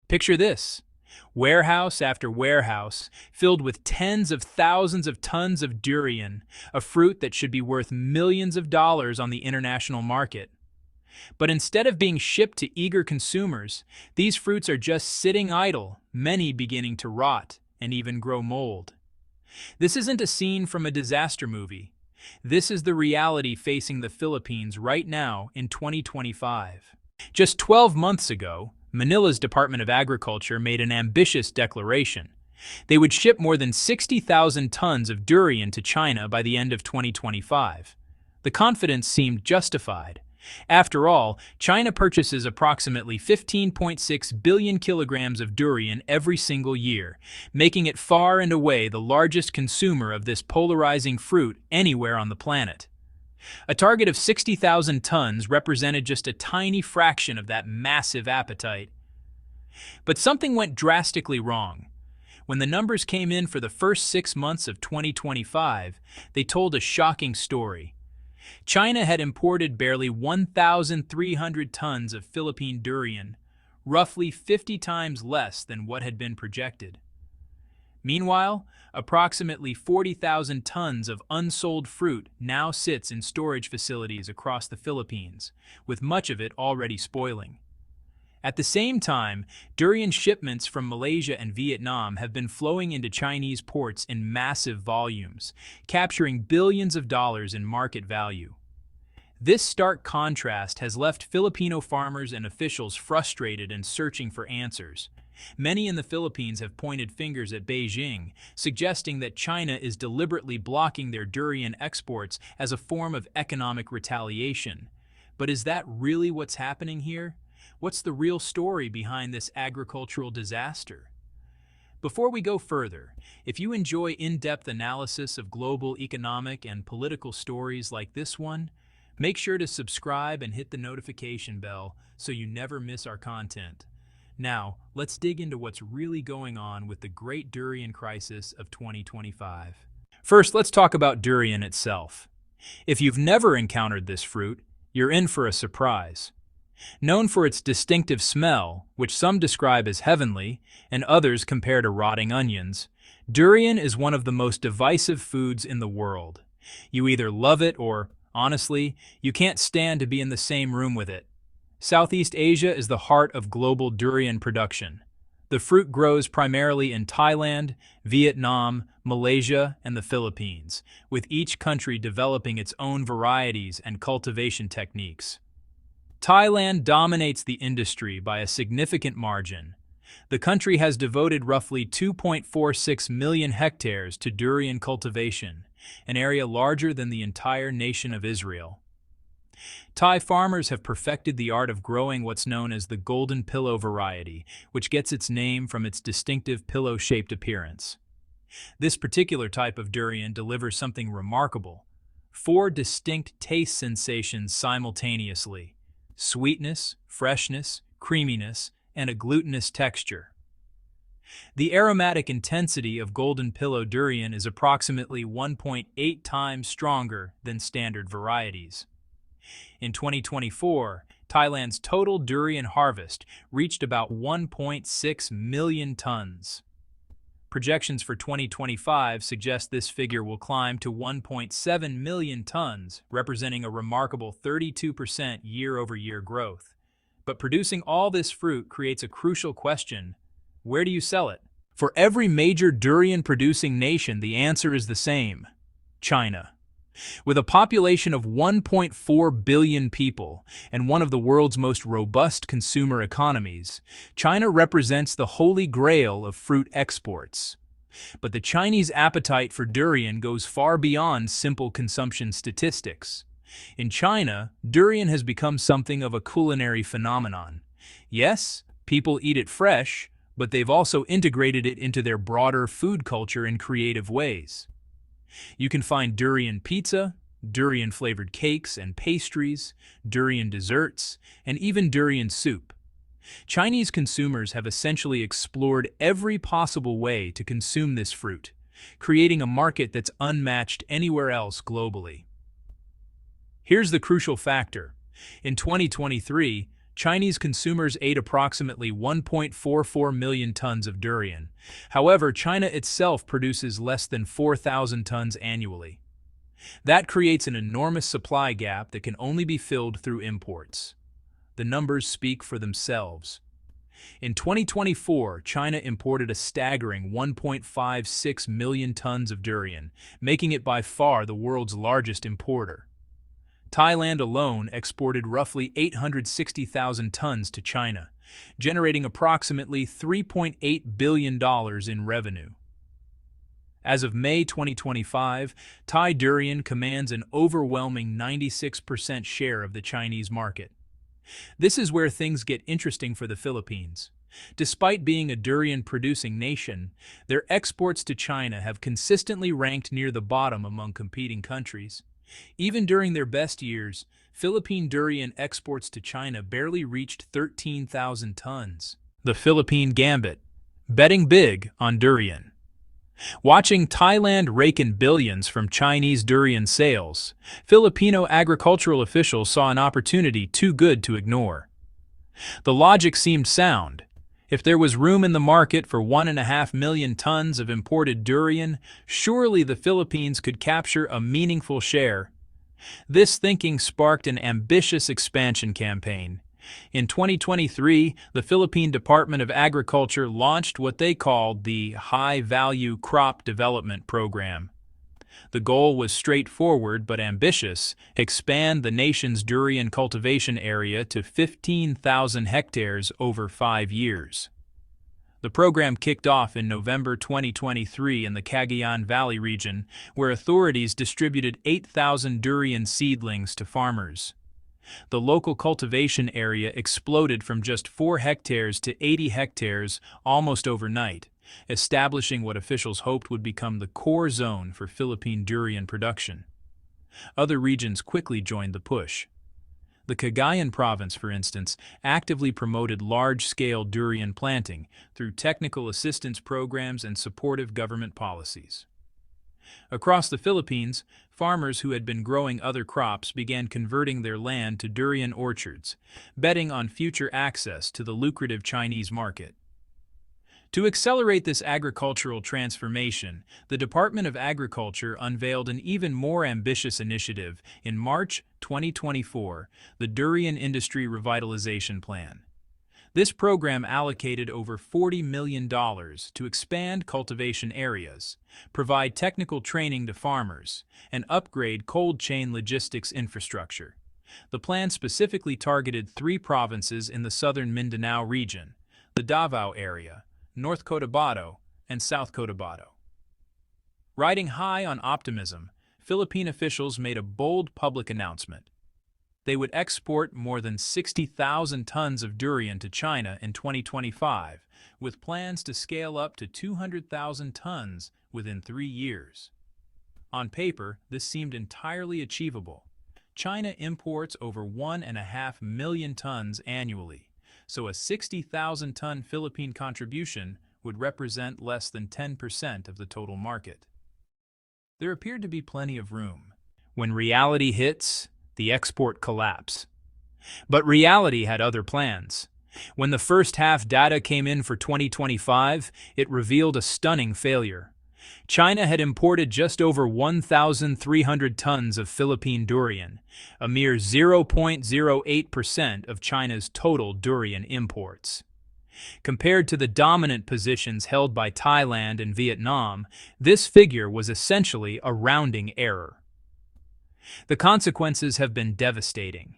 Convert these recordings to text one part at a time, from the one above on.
Picture this: warehouse after warehouse filled with tens of thousands of tons of durian, a fruit that should be worth millions of dollars on the international market. But instead of being shipped to eager consumers, these fruits are just sitting idle, many beginning to rot and even grow mold. This isn't a scene from a disaster movie. This is the reality facing the Philippines right now in 2025. Just 12 months ago, Manila's Department of Agriculture made an ambitious declaration. They would ship more than 60,000 tons of durian to China by the end of 2025. The confidence seemed justified. After all, China purchases approximately 15.6 billion kilograms of durian every single year, making it far and away the largest consumer of this polarizing fruit anywhere on the planet. A target of 60,000 tons represented just a tiny fraction of that massive appetite. But something went drastically wrong. When the numbers came in for the first 6 months of 2025, they told a shocking story. China had imported barely 1,300 tons of Philippine durian, roughly 50 times less than what had been projected. Meanwhile, approximately 40,000 tons of unsold fruit now sits in storage facilities across the Philippines, with much of it already spoiling. At the same time, durian shipments from Malaysia and Vietnam have been flowing into Chinese ports in massive volumes, capturing billions of dollars in market value. This stark contrast has left Filipino farmers and officials frustrated and searching for answers. Many in the Philippines have pointed fingers at Beijing, suggesting that China is deliberately blocking their durian exports as a form of economic retaliation. But is that really what's happening here? What's the real story behind this agricultural disaster? Before we go further, if you enjoy in-depth analysis of global economic and political stories like this one, make sure to subscribe and hit the notification bell so you never miss our content. Now, let's dig into what's really going on with the Great Durian Crisis of 2025. First, let's talk about durian itself. If you've never encountered this fruit, you're in for a surprise. Known for its distinctive smell, which some describe as heavenly and others compare to rotting onions, durian is one of the most divisive foods in the world. You either love it or, honestly, you can't stand to be in the same room with it. Southeast Asia is the heart of global durian production. The fruit grows primarily in Thailand, Vietnam, Malaysia, and the Philippines, with each country developing its own varieties and cultivation techniques. Thailand dominates the industry by a significant margin. The country has devoted roughly 2.46 million hectares to durian cultivation, an area larger than the entire nation of Israel. Thai farmers have perfected the art of growing what's known as the golden pillow variety, which gets its name from its distinctive pillow-shaped appearance. This particular type of durian delivers something remarkable: 4 distinct taste sensations simultaneously: sweetness, freshness, creaminess, and a glutinous texture. The aromatic intensity of golden pillow durian is approximately 1.8 times stronger than standard varieties. In 2024, Thailand's total durian harvest reached about 1.6 million tons. Projections for 2025 suggest this figure will climb to 1.7 million tons, representing a remarkable 32% year-over-year growth. But producing all this fruit creates a crucial question: where do you sell it? For every major durian-producing nation, the answer is the same: China. With a population of 1.4 billion people and one of the world's most robust consumer economies, China represents the holy grail of fruit exports. But the Chinese appetite for durian goes far beyond simple consumption statistics. In China, durian has become something of a culinary phenomenon. Yes, people eat it fresh, but they've also integrated it into their broader food culture in creative ways. You can find durian pizza, durian-flavored cakes and pastries, durian desserts, and even durian soup. Chinese consumers have essentially explored every possible way to consume this fruit, creating a market that's unmatched anywhere else globally. Here's the crucial factor. In 2023, Chinese consumers ate approximately 1.44 million tons of durian. However, China itself produces less than 4,000 tons annually. That creates an enormous supply gap that can only be filled through imports. The numbers speak for themselves. In 2024, China imported a staggering 1.56 million tons of durian, making it by far the world's largest importer. Thailand alone exported roughly 860,000 tons to China, generating approximately $3.8 billion in revenue. As of May 2025, Thai durian commands an overwhelming 96% share of the Chinese market. This is where things get interesting for the Philippines. Despite being a durian-producing nation, their exports to China have consistently ranked near the bottom among competing countries. Even during their best years, Philippine durian exports to China barely reached 13,000 tons. The Philippine Gambit. Betting big on durian. Watching Thailand rake in billions from Chinese durian sales, Filipino agricultural officials saw an opportunity too good to ignore. The logic seemed sound. If there was room in the market for 1.5 million tons of imported durian, surely the Philippines could capture a meaningful share. This thinking sparked an ambitious expansion campaign. In 2023, the Philippine Department of Agriculture launched what they called the High-Value Crop Development Program. The goal was straightforward but ambitious: expand the nation's durian cultivation area to 15,000 hectares over 5 years. The program kicked off in November 2023 in the Cagayan Valley region, where authorities distributed 8,000 durian seedlings to farmers. The local cultivation area exploded from just 4 hectares to 80 hectares almost overnight, establishing what officials hoped would become the core zone for Philippine durian production. Other regions quickly joined the push. The Cagayan province, for instance, actively promoted large-scale durian planting through technical assistance programs and supportive government policies. Across the Philippines, farmers who had been growing other crops began converting their land to durian orchards, betting on future access to the lucrative Chinese market. To accelerate this agricultural transformation, the Department of Agriculture unveiled an even more ambitious initiative in March 2024, the Durian Industry Revitalization Plan. This program allocated over $40 million to expand cultivation areas, provide technical training to farmers, and upgrade cold chain logistics infrastructure. The plan specifically targeted 3 provinces in the southern Mindanao region: the Davao area, North Cotabato, and South Cotabato. Riding high on optimism, Philippine officials made a bold public announcement. They would export more than 60,000 tons of durian to China in 2025, with plans to scale up to 200,000 tons within 3 years. On paper, this seemed entirely achievable. China imports over 1.5 million tons annually, so a 60,000-ton Philippine contribution would represent less than 10% of the total market. There appeared to be plenty of room. When reality hits, the export collapse. But reality had other plans. When the first half data came in for 2025, it revealed a stunning failure. China had imported just over 1,300 tons of Philippine durian, a mere 0.08% of China's total durian imports. Compared to the dominant positions held by Thailand and Vietnam, this figure was essentially a rounding error. The consequences have been devastating.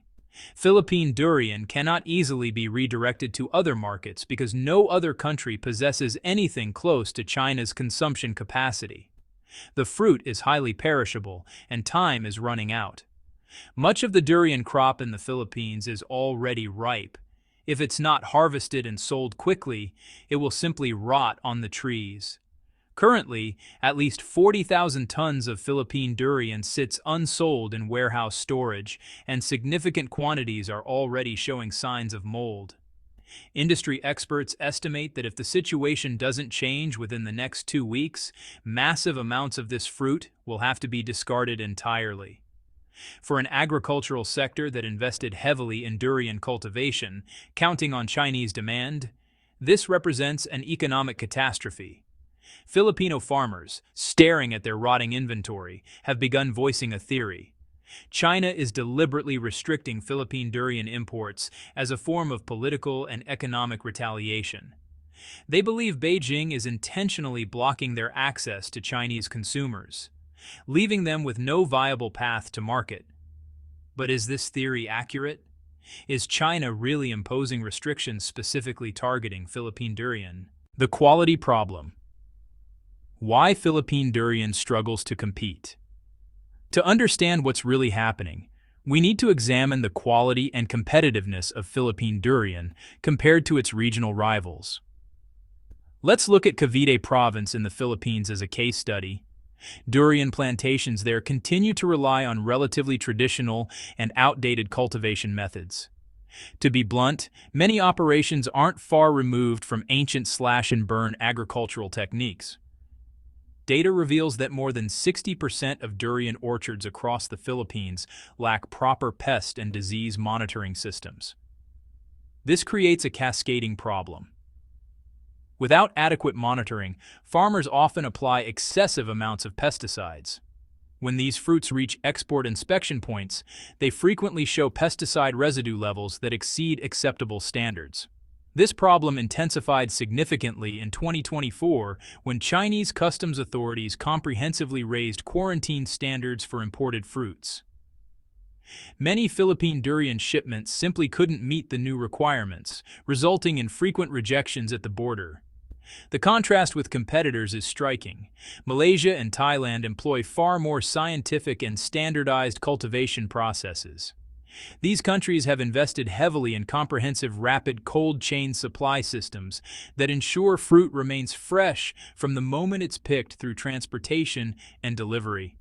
Philippine durian cannot easily be redirected to other markets because no other country possesses anything close to China's consumption capacity. The fruit is highly perishable, and time is running out. Much of the durian crop in the Philippines is already ripe. If it's not harvested and sold quickly, it will simply rot on the trees. Currently, at least 40,000 tons of Philippine durian sits unsold in warehouse storage, and significant quantities are already showing signs of mold. Industry experts estimate that if the situation doesn't change within the next 2 weeks, massive amounts of this fruit will have to be discarded entirely. For an agricultural sector that invested heavily in durian cultivation, counting on Chinese demand, this represents an economic catastrophe. Filipino farmers, staring at their rotting inventory, have begun voicing a theory. China is deliberately restricting Philippine durian imports as a form of political and economic retaliation. They believe Beijing is intentionally blocking their access to Chinese consumers, leaving them with no viable path to market. But is this theory accurate? Is China really imposing restrictions specifically targeting Philippine durian? The quality problem. Why Philippine durian struggles to compete? To understand what's really happening, we need to examine the quality and competitiveness of Philippine durian compared to its regional rivals. Let's look at Cavite Province in the Philippines as a case study. Durian plantations there continue to rely on relatively traditional and outdated cultivation methods. To be blunt, many operations aren't far removed from ancient slash-and-burn agricultural techniques. Data reveals that more than 60% of durian orchards across the Philippines lack proper pest and disease monitoring systems. This creates a cascading problem. Without adequate monitoring, farmers often apply excessive amounts of pesticides. When these fruits reach export inspection points, they frequently show pesticide residue levels that exceed acceptable standards. This problem intensified significantly in 2024 when Chinese customs authorities comprehensively raised quarantine standards for imported fruits. Many Philippine durian shipments simply couldn't meet the new requirements, resulting in frequent rejections at the border. The contrast with competitors is striking. Malaysia and Thailand employ far more scientific and standardized cultivation processes. These countries have invested heavily in comprehensive rapid cold chain supply systems that ensure fruit remains fresh from the moment it's picked through transportation and delivery.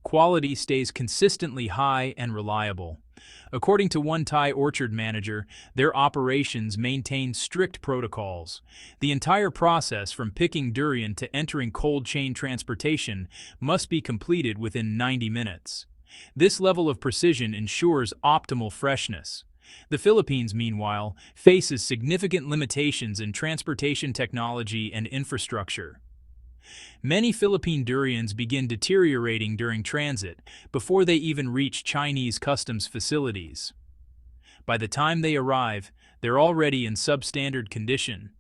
Quality stays consistently high and reliable. According to one Thai orchard manager, their operations maintain strict protocols. The entire process from picking durian to entering cold chain transportation must be completed within 90 minutes. This level of precision ensures optimal freshness. The Philippines, meanwhile, faces significant limitations in transportation technology and infrastructure. Many Philippine durians begin deteriorating during transit before they even reach Chinese customs facilities. By the time they arrive, they're already in substandard condition.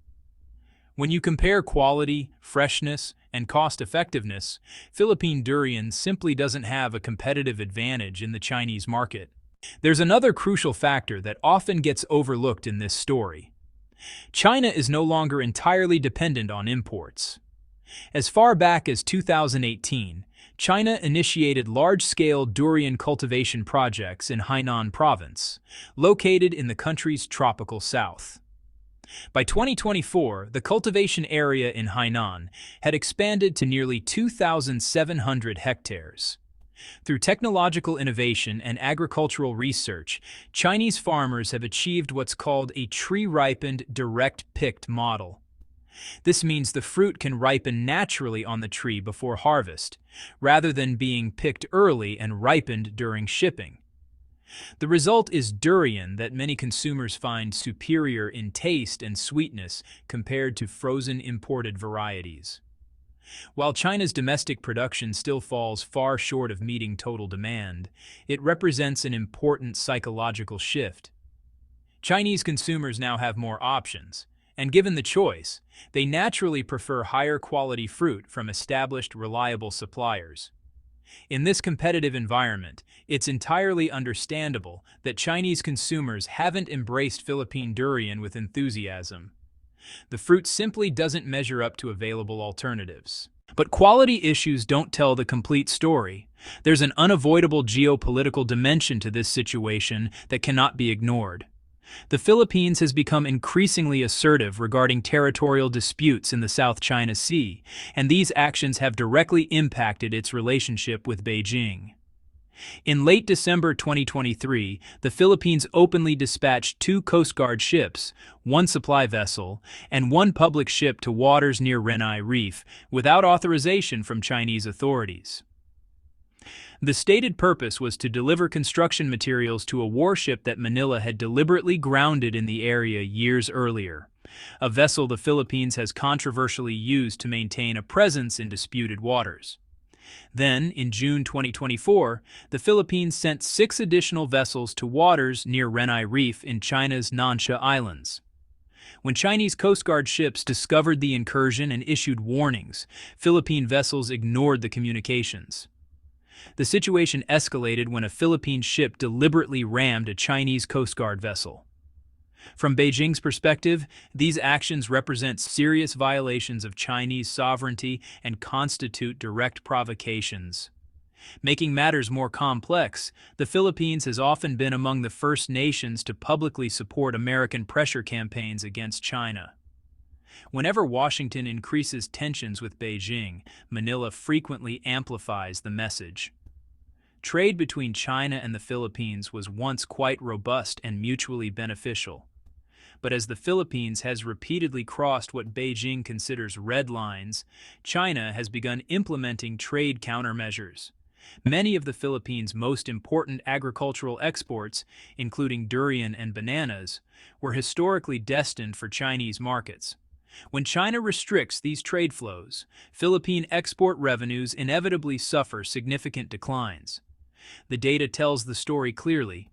When you compare quality, freshness, and cost-effectiveness, Philippine durian simply doesn't have a competitive advantage in the Chinese market. There's another crucial factor that often gets overlooked in this story. China is no longer entirely dependent on imports. As far back as 2018, China initiated large-scale durian cultivation projects in Hainan Province, located in the country's tropical south. By 2024, the cultivation area in Hainan had expanded to nearly 2,700 hectares. Through technological innovation and agricultural research, Chinese farmers have achieved what's called a tree-ripened, direct-picked model. This means the fruit can ripen naturally on the tree before harvest, rather than being picked early and ripened during shipping. The result is durian that many consumers find superior in taste and sweetness compared to frozen imported varieties. While China's domestic production still falls far short of meeting total demand, it represents an important psychological shift. Chinese consumers now have more options, and given the choice, they naturally prefer higher quality fruit from established, reliable suppliers. In this competitive environment, it's entirely understandable that Chinese consumers haven't embraced Philippine durian with enthusiasm. The fruit simply doesn't measure up to available alternatives. But quality issues don't tell the complete story. There's an unavoidable geopolitical dimension to this situation that cannot be ignored. The Philippines has become increasingly assertive regarding territorial disputes in the South China Sea, and these actions have directly impacted its relationship with Beijing. In late December 2023, the Philippines openly dispatched 2 Coast Guard ships, 1 supply vessel, and 1 public ship to waters near Renai Reef without authorization from Chinese authorities. The stated purpose was to deliver construction materials to a warship that Manila had deliberately grounded in the area years earlier, a vessel the Philippines has controversially used to maintain a presence in disputed waters. Then, in June 2024, the Philippines sent 6 additional vessels to waters near Renai Reef in China's Nansha Islands. When Chinese Coast Guard ships discovered the incursion and issued warnings, Philippine vessels ignored the communications. The situation escalated when a Philippine ship deliberately rammed a Chinese Coast Guard vessel. From Beijing's perspective, these actions represent serious violations of Chinese sovereignty and constitute direct provocations. Making matters more complex, the Philippines has often been among the first nations to publicly support American pressure campaigns against China. Whenever Washington increases tensions with Beijing, Manila frequently amplifies the message. Trade between China and the Philippines was once quite robust and mutually beneficial. But as the Philippines has repeatedly crossed what Beijing considers red lines, China has begun implementing trade countermeasures. Many of the Philippines' most important agricultural exports, including durian and bananas, were historically destined for Chinese markets. When China restricts these trade flows, Philippine export revenues inevitably suffer significant declines. The data tells the story clearly.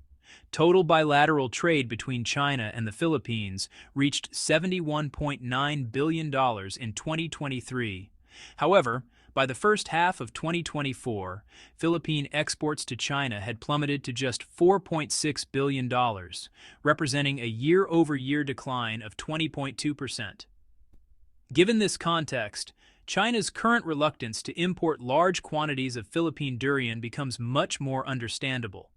Total bilateral trade between China and the Philippines reached $71.9 billion in 2023. However, by the first half of 2024, Philippine exports to China had plummeted to just $4.6 billion, representing a year-over-year decline of 20.2%. Given this context, China's current reluctance to import large quantities of Philippine durian becomes much more understandable.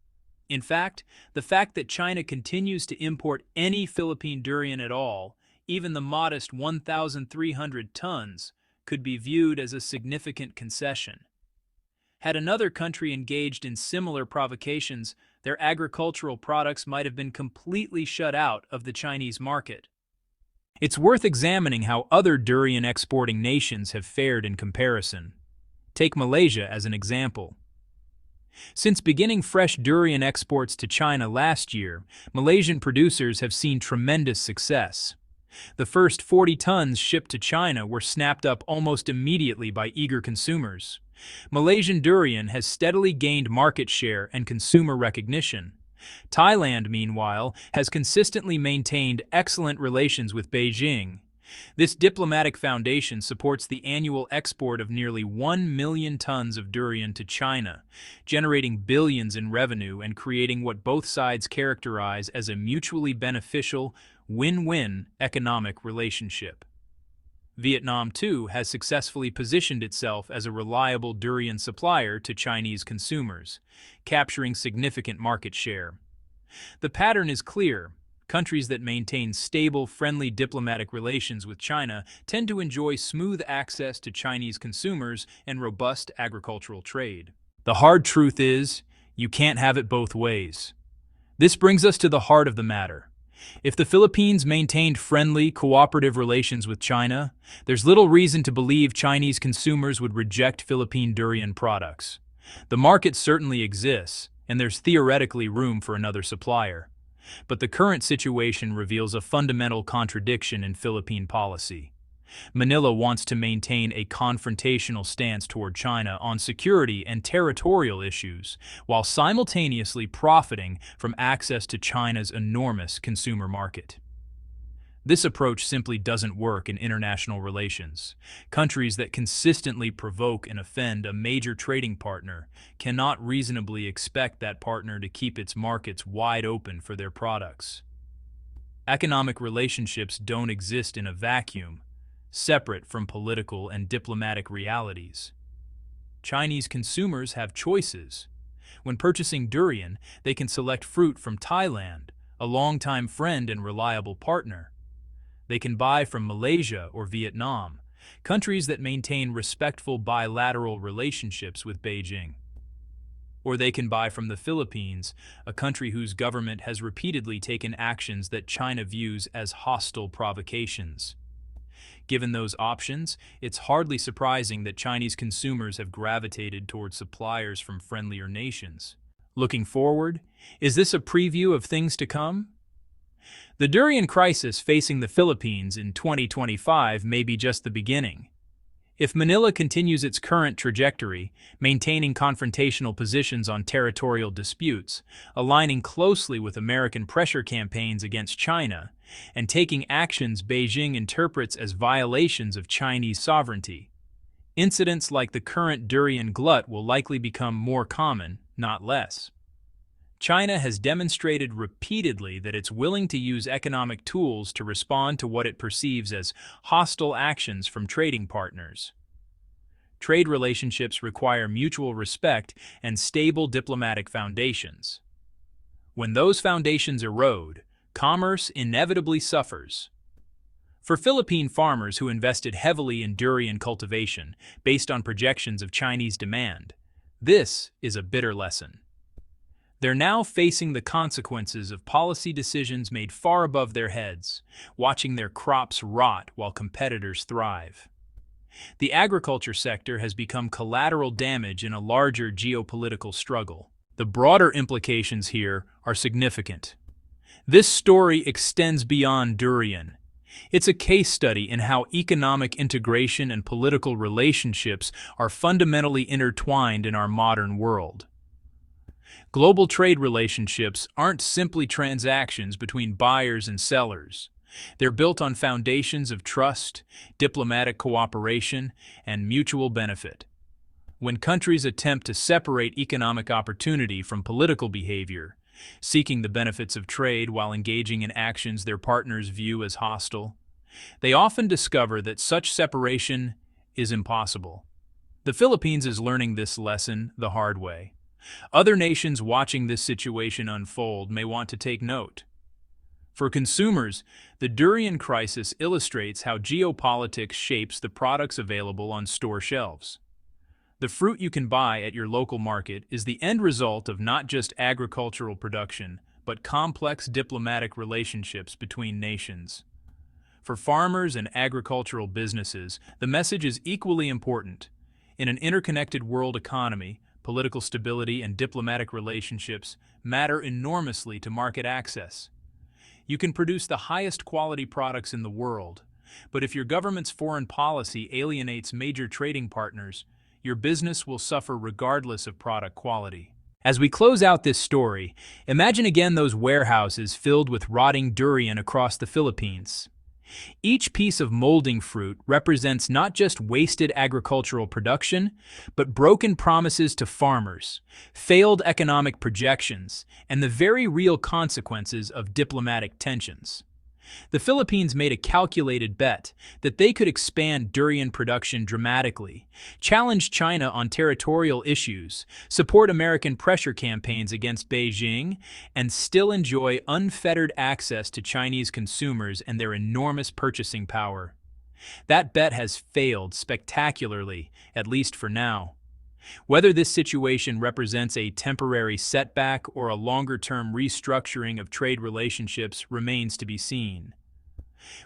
In fact, the fact that China continues to import any Philippine durian at all, even the modest 1,300 tons, could be viewed as a significant concession. Had another country engaged in similar provocations, their agricultural products might have been completely shut out of the Chinese market. It's worth examining how other durian exporting nations have fared in comparison. Take Malaysia as an example. Since beginning fresh durian exports to China last year, Malaysian producers have seen tremendous success. The first 40 tons shipped to China were snapped up almost immediately by eager consumers. Malaysian durian has steadily gained market share and consumer recognition. Thailand, meanwhile, has consistently maintained excellent relations with Beijing. This diplomatic foundation supports the annual export of nearly 1 million tons of durian to China, generating billions in revenue and creating what both sides characterize as a mutually beneficial, win-win economic relationship. Vietnam, too, has successfully positioned itself as a reliable durian supplier to Chinese consumers, capturing significant market share. The pattern is clear. Countries that maintain stable, friendly diplomatic relations with China tend to enjoy smooth access to Chinese consumers and robust agricultural trade. The hard truth is, you can't have it both ways. This brings us to the heart of the matter. If the Philippines maintained friendly, cooperative relations with China, there's little reason to believe Chinese consumers would reject Philippine durian products. The market certainly exists, and there's theoretically room for another supplier. But the current situation reveals a fundamental contradiction in Philippine policy. Manila wants to maintain a confrontational stance toward China on security and territorial issues, while simultaneously profiting from access to China's enormous consumer market. This approach simply doesn't work in international relations. Countries that consistently provoke and offend a major trading partner cannot reasonably expect that partner to keep its markets wide open for their products. Economic relationships don't exist in a vacuum, separate from political and diplomatic realities. Chinese consumers have choices. When purchasing durian, they can select fruit from Thailand, a longtime friend and reliable partner. They can buy from Malaysia or Vietnam, countries that maintain respectful bilateral relationships with Beijing. Or they can buy from the Philippines, a country whose government has repeatedly taken actions that China views as hostile provocations. Given those options, it's hardly surprising that Chinese consumers have gravitated towards suppliers from friendlier nations. Looking forward, is this a preview of things to come? The durian crisis facing the Philippines in 2025 may be just the beginning. If Manila continues its current trajectory, maintaining confrontational positions on territorial disputes, aligning closely with American pressure campaigns against China, and taking actions Beijing interprets as violations of Chinese sovereignty, incidents like the current durian glut will likely become more common, not less. China has demonstrated repeatedly that it's willing to use economic tools to respond to what it perceives as hostile actions from trading partners. Trade relationships require mutual respect and stable diplomatic foundations. When those foundations erode, commerce inevitably suffers. For Philippine farmers who invested heavily in durian cultivation based on projections of Chinese demand, this is a bitter lesson. They're now facing the consequences of policy decisions made far above their heads, watching their crops rot while competitors thrive. The agriculture sector has become collateral damage in a larger geopolitical struggle. The broader implications here are significant. This story extends beyond durian. It's a case study in how economic integration and political relationships are fundamentally intertwined in our modern world. Global trade relationships aren't simply transactions between buyers and sellers. They're built on foundations of trust, diplomatic cooperation, and mutual benefit. When countries attempt to separate economic opportunity from political behavior, seeking the benefits of trade while engaging in actions their partners view as hostile, they often discover that such separation is impossible. The Philippines is learning this lesson the hard way. Other nations watching this situation unfold may want to take note. For consumers, the durian crisis illustrates how geopolitics shapes the products available on store shelves. The fruit you can buy at your local market is the end result of not just agricultural production, but complex diplomatic relationships between nations. For farmers and agricultural businesses, the message is equally important. In an interconnected world economy, political stability and diplomatic relationships matter enormously to market access. You can produce the highest quality products in the world, but if your government's foreign policy alienates major trading partners, your business will suffer regardless of product quality. As we close out this story, imagine again those warehouses filled with rotting durian across the Philippines. Each piece of molding fruit represents not just wasted agricultural production, but broken promises to farmers, failed economic projections, and the very real consequences of diplomatic tensions. The Philippines made a calculated bet that they could expand durian production dramatically, challenge China on territorial issues, support American pressure campaigns against Beijing, and still enjoy unfettered access to Chinese consumers and their enormous purchasing power. That bet has failed spectacularly, at least for now. Whether this situation represents a temporary setback or a longer-term restructuring of trade relationships remains to be seen.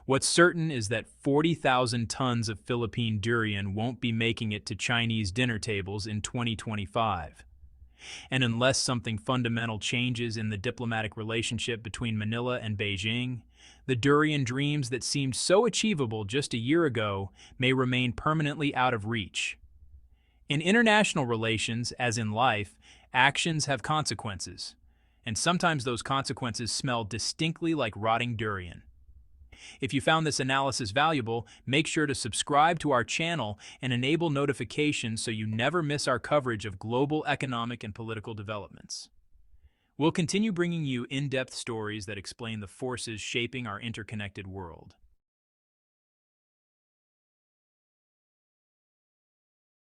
What's certain is that 40,000 tons of Philippine durian won't be making it to Chinese dinner tables in 2025. And unless something fundamental changes in the diplomatic relationship between Manila and Beijing, the durian dreams that seemed so achievable just a year ago may remain permanently out of reach. In international relations, as in life, actions have consequences, and sometimes those consequences smell distinctly like rotting durian. If you found this analysis valuable, make sure to subscribe to our channel and enable notifications so you never miss our coverage of global economic and political developments. We'll continue bringing you in-depth stories that explain the forces shaping our interconnected world.